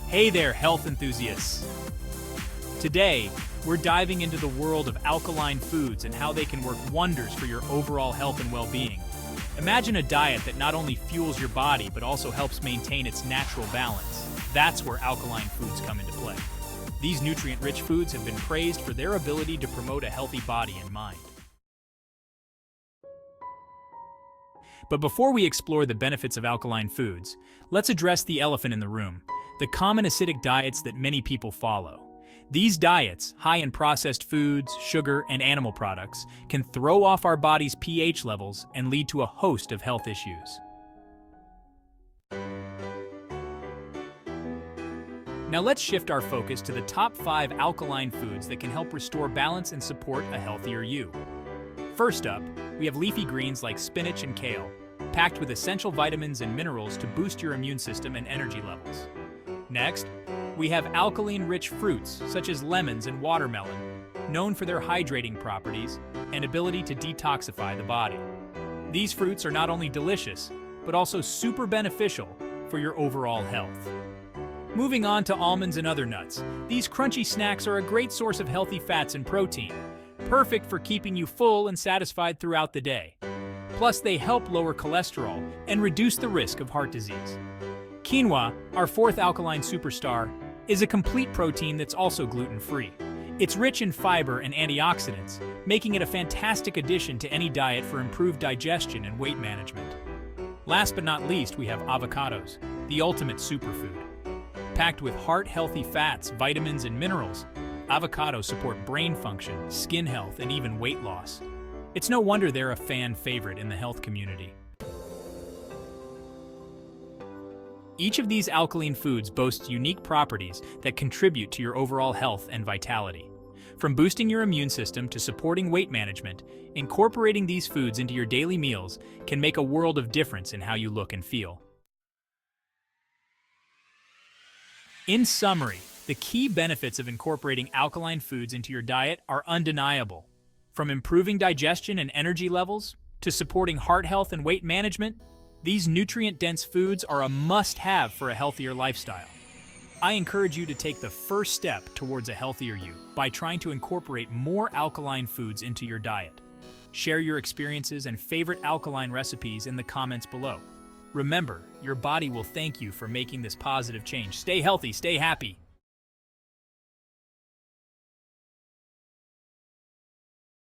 Hey there, health enthusiasts! Today, we're diving into the world of alkaline foods and how they can work wonders for your overall health and well-being. Imagine a diet that not only fuels your body but also helps maintain its natural balance. That's where alkaline foods come into play. These nutrient-rich foods have been praised for their ability to promote a healthy body and mind. But before we explore the benefits of alkaline foods, let's address the elephant in the room, the common acidic diets that many people follow. These diets, high in processed foods, sugar, and animal products, can throw off our body's pH levels and lead to a host of health issues. Now let's shift our focus to the top 5 alkaline foods that can help restore balance and support a healthier you. First up, we have leafy greens like spinach and kale, packed with essential vitamins and minerals to boost your immune system and energy levels. Next, we have alkaline-rich fruits such as lemons and watermelon, known for their hydrating properties and ability to detoxify the body. These fruits are not only delicious, but also super beneficial for your overall health. Moving on to almonds and other nuts, these crunchy snacks are a great source of healthy fats and protein, perfect for keeping you full and satisfied throughout the day. Plus, they help lower cholesterol and reduce the risk of heart disease. Quinoa, our 4th alkaline superstar, is a complete protein that's also gluten-free. It's rich in fiber and antioxidants, making it a fantastic addition to any diet for improved digestion and weight management. Last but not least, we have avocados, the ultimate superfood. Packed with heart-healthy fats, vitamins, and minerals, avocados support brain function, skin health, and even weight loss. It's no wonder they're a fan favorite in the health community. Each of these alkaline foods boasts unique properties that contribute to your overall health and vitality. From boosting your immune system to supporting weight management, incorporating these foods into your daily meals can make a world of difference in how you look and feel. In summary, the key benefits of incorporating alkaline foods into your diet are undeniable. From improving digestion and energy levels, to supporting heart health and weight management, these nutrient-dense foods are a must-have for a healthier lifestyle. I encourage you to take the first step towards a healthier you by trying to incorporate more alkaline foods into your diet. Share your experiences and favorite alkaline recipes in the comments below. Remember, your body will thank you for making this positive change. Stay healthy, stay happy.